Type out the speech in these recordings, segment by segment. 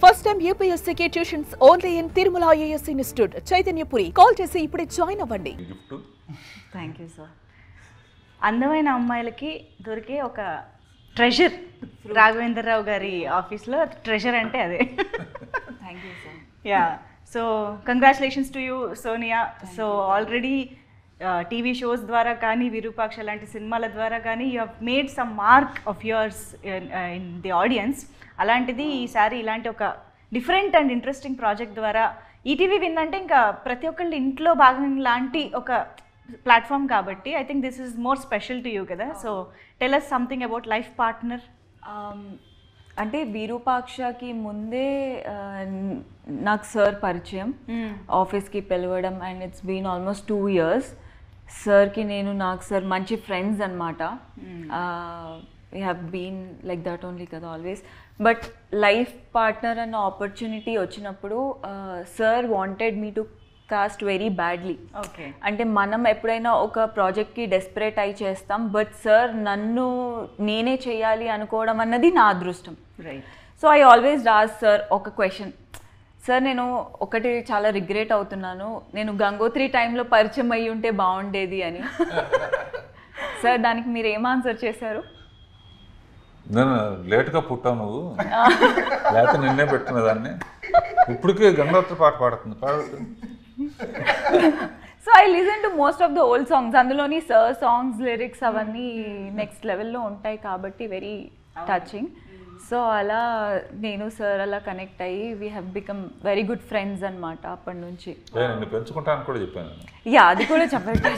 First time UPSC tuitions only in Tirumala IAS Institute, Chaitanyapuri. Call chesi ipude join avandi. Thank you, sir. అందమైన అమ్మాయిలకి దొరికే ఒక treasure Raghavendra Rao గారి ఆఫీస్లో treasure అంటే అదే. Thank you sir. Yeah, so congratulations to you Sonia. So already TV shows ద్వారా కానీ విరూపాక్ష లాంటి సినిమాల ద్వారా కానీ you have made some mark of yours in the audience. అలాంటిది ఈసారి ఇలాంటి ఒక డిఫరెంట్ అండ్ ఇంట్రెస్టింగ్ ప్రాజెక్ట్ ద్వారా ఈటీవీ విన్ అంటే ఇంకా ప్రతి ఒక్కళ్ళ ఇంట్లో భాగం లాంటి ఒక ప్లాట్ఫామ్ కాబట్టి I think this is more special to you కదా. So tell us something about life partner. అంటే విరూపాక్షకి ముందే నాకు సార్ పరిచయం, ఆఫీస్కి పిలవడం, and it's been almost 2 years. సార్కి నాకు సార్ మంచి ఫ్రెండ్స్ అనమాట. We have been like that only కదా ఆల్వేస్. బట్ లైఫ్ పార్ట్నర్ అన్న ఆపర్చునిటీ వచ్చినప్పుడు sir wanted me to cast very badly. Okay, అంటే మనం ఎప్పుడైనా ఒక ప్రాజెక్ట్కి డెస్పరేట్ అయి చేస్తాం, బట్ సార్ నన్ను నేనే చేయాలి అనుకోవడం అన్నది నా అదృష్టం. Right. So I always ask sir ఒక క్వశ్చన్, సార్ నేను ఒకటి చాలా రిగ్రెట్ అవుతున్నాను, నేను గంగోత్రి టైంలో పరిచయం అయ్యి ఉంటే బాగుండేది అని. సార్ దానికి మీరు ఏం ఆన్సర్ చేశారు? నేను లేట్గా పుట్టావు నువ్వు, లేకపోతే నిన్నే పెట్టిన దాన్ని. ఇప్పటికే గంగోత్రి పాట పాడుతుంది. So I listen to most of the old songs. అందులోని సార్ సాంగ్స్ లిరిక్స్ అవన్నీ నెక్స్ట్ లెవెల్లో ఉంటాయి కాబట్టి వెరీ టచింగ్. సో అలా నేను సార్ అలా కనెక్ట్ అయ్యి we have become very good friends అనమాట అప్పటి నుంచి. నేను పెంచుకుంటాను కూడా చెప్పాను. యా, అది కూడా చెప్పండి.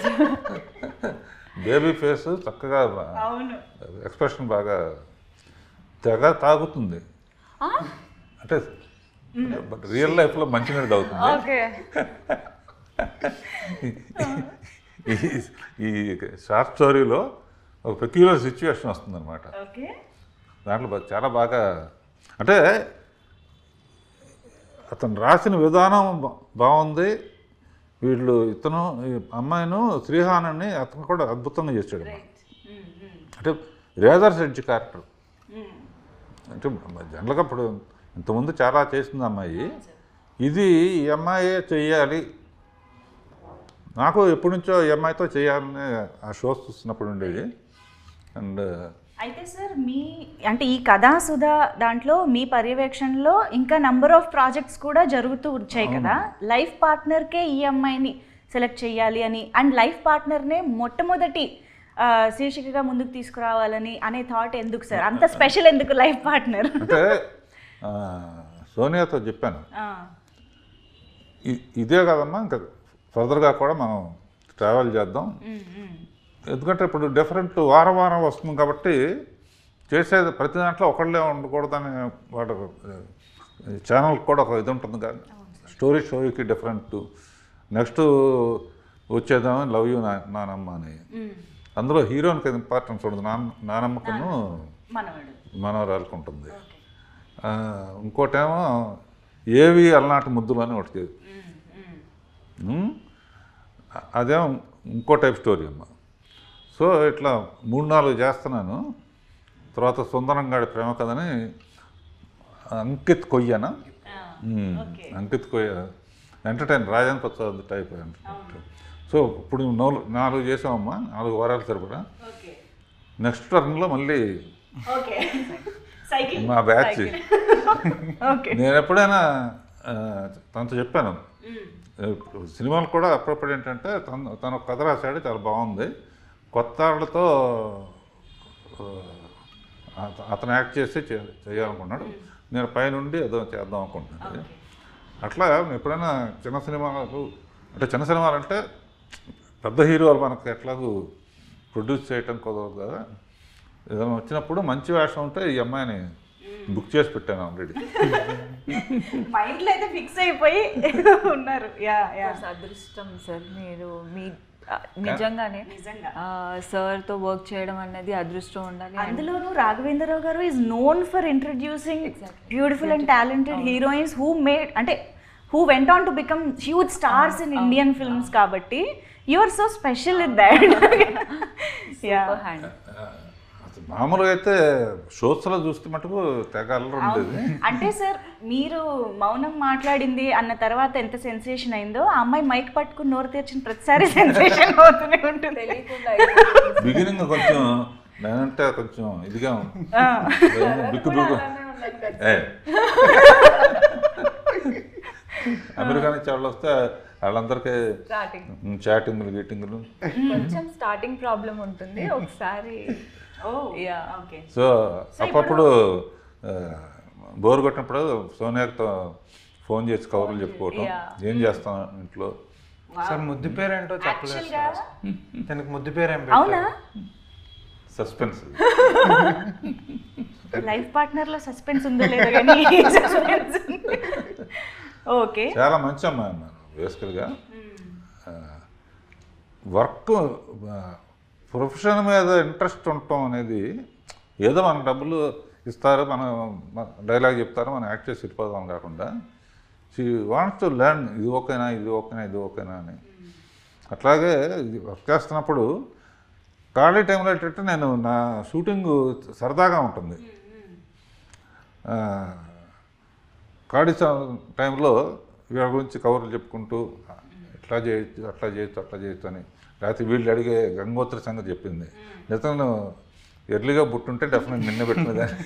బేబీ ఫేస్ చక్కగా, ఎక్స్ప్రెషన్ బాగా తెగ తాగుతుంది. అంటే బట్ రియల్ లైఫ్లో మంచినీళ్ళు తాగుతుంది. ఓకే. ఈ షార్ట్ స్టోరీలో ఒక పెక్యులర్ సిచ్యువేషన్ వస్తుంది అనమాట. ఓకే, దాంట్లో చాలా బాగా, అంటే అతను రాసిన విధానం బాగుంది. ఇతను ఈ అమ్మాయిను శ్రీహానని అతను కూడా అద్భుతంగా చేశాడు. అంటే రేజర్ సెడ్జ్ క్యారెక్టర్. అంటే జనరల్గా ఇప్పుడు ఇంతకుముందు చాలా చేసింది అమ్మాయి, ఇది ఈ అమ్మాయే చెయ్యాలి, నాకు ఎప్పటి నుంచో ఈ అమ్మాయితో చేయాలని ఆ షోస్ చూస్తున్నప్పుడు ఉండేది. అండ్ అయితే సార్ మీ అంటే ఈ కథాసుధా దాంట్లో మీ పర్యవేక్షణలో ఇంకా నంబర్ ఆఫ్ ప్రాజెక్ట్స్ కూడా జరుగుతూ వచ్చాయి కదా. లైఫ్ పార్ట్నర్కే ఈ అమ్మాయిని సెలెక్ట్ చేయాలి అని, అండ్ లైఫ్ పార్ట్నర్నే మొట్టమొదటి శీర్షికగా ముందుకు తీసుకురావాలని అనే థాట్ ఎందుకు సార్? అంత స్పెషల్ ఎందుకు లైఫ్ పార్ట్నర్? అంటే సోనియాతో చెప్పాను, ఇదే కాదమ్మా, ఇంకా ఫర్దర్గా కూడా మనం ట్రావెల్ చేద్దాం. ఎందుకంటే ఇప్పుడు డిఫరెంట్ వారం వారం వస్తుంది కాబట్టి చేసేది ప్రతి దాంట్లో ఒకళ్ళే ఉండకూడదని వాడు ఛానల్కి కూడా ఒక ఇది ఉంటుంది కానీ స్టోరీకి డిఫరెంట్. నెక్స్ట్ వచ్చేద్దాం లవ్ యూ నానమ్మ అని, అందులో హీరోయిన్కి ఇంపార్టెన్స్ ఉండదు, నానమ్మకును మనవరాలకు ఉంటుంది. ఇంకోటేమో ఏవి అలనాటి ముద్దులు అని ఒకటి, అదేమో ఇంకో టైప్ స్టోరీ అమ్మ. సో ఇట్లా 3-4 చేస్తున్నాను. తర్వాత సుందరంగాడి ప్రేమ కథని అంకిత్ కొయ్యనా, అంకిత్ కొయ్య entertain Rajan Prasad type. So ఇప్పుడు 4 చేసామమ్మా, 4 వారాలు సరిపడా. నెక్స్ట్ టర్న్లో మళ్ళీ మా బ్యాచ్. నేను ఎప్పుడైనా తనతో చెప్పాను, సినిమాలు కూడా అప్పుడప్పుడు ఏంటంటే తను కథ రాశాడు, చాలా బాగుంది, కొత్త వాళ్ళతో అతను యాక్ట్ చేసి చేయాలనుకున్నాడు, నేను పైనుండి ఏదో చేద్దాం అనుకుంటున్నాను. అట్లా ఎప్పుడైనా చిన్న సినిమాలు అంటే పెద్ద హీరోలు మనకు ఎట్లాగూ ప్రొడ్యూస్ చేయటం కుదరదు కదా. ఏదైనా వచ్చినప్పుడు మంచి వేషం ఉంటే ఈ అమ్మాయిని బుక్ చేసి పెట్టాను ఆల్రెడీ. మైండ్లో అయితే ఫిక్స్ అయిపోయి ఉన్నారు. అదృష్టం సార్, మీరు మీ నిజంగానే సార్తో వర్క్ చేయడం అనేది అదృష్టం ఉండాలి. అందులోనూ రాఘవేంద్రరావు గారు is known for introducing beautiful and talented heroines who went on to become huge stars in Indian films kabatti you are so special in that. Super hand. మామూలుగా అయితే షోస్లో చూస్తే మటుకు తెగ అల్లరి ఉండేది. అంటే సార్ మీరు మౌనం మాట్లాడింది అన్న తర్వాత ఎంత సెన్సేషన్ అయిందో ఆ అమ్మాయి మైక్ పట్టుకుని నోరు తెరిచిన ప్రతిసారి సెన్సేషన్ అవుతూనే ఉంటుంది. బిగినింగ్ కొంచెం నేనంటే కొంచెం ఇదిగా బిక్కు బిక్కు అమెరికా నుంచి వాళ్ళు వస్తే వాళ్ళందరికీ చాటింగ్లు గీటింగ్లు కొంచెం స్టార్టింగ్ ప్రాబ్లం ఉంటుంది ఒకసారి. సో అప్పుడు బోర్ కొట్టినప్పుడు సోనియాతో ఫోన్ చేసి కవర్లు చెప్పుకోవటం, ఏం చేస్తాం ఇంట్లో. సార్ ముద్దు పేరు ఏంటో చెప్పలేదు సార్. తనకి ముద్దు పేరు ఏం అవునా? సస్పెన్స్. లైఫ్ పార్ట్నర్ లో సస్పెన్స్ ఉందో లేదో కానీ ఓకే. చాలా మంచి అమ్మాయి అన్నారు బేసికల్గా. వర్క్ ప్రొఫెషన్ మీద ఇంట్రెస్ట్ ఉండటం అనేది ఏదో మనకు డబ్బులు ఇస్తారు, మనం డైలాగ్ చెప్తారు, మనం యాక్ట్ చేసి వెళ్ళిపోదాం కాకుండా షీ వాంట్స్ టు లెర్న్, ఇది ఓకేనా ఇది ఓకేనా ఇది ఓకేనా అని. అట్లాగే వర్క్ చేస్తున్నప్పుడు ఖాళీ టైంలో ఏంటంటే నేను నా షూటింగ్ సరదాగా ఉంటుంది. ఖాళీ టైంలో వీళ్ళ గురించి కవర్లు చెప్పుకుంటూ ఇట్లా చేయొచ్చు అట్లా చేయొచ్చు అట్లా చేయొచ్చు అని, లేకపోతే వీళ్ళు అడిగే గంగోత్రి సంగతి చెప్పింది. నిజంగా ఎర్లీగా పుట్టుంటే డెఫినెట్ నిన్న పెట్టినదాన్ని.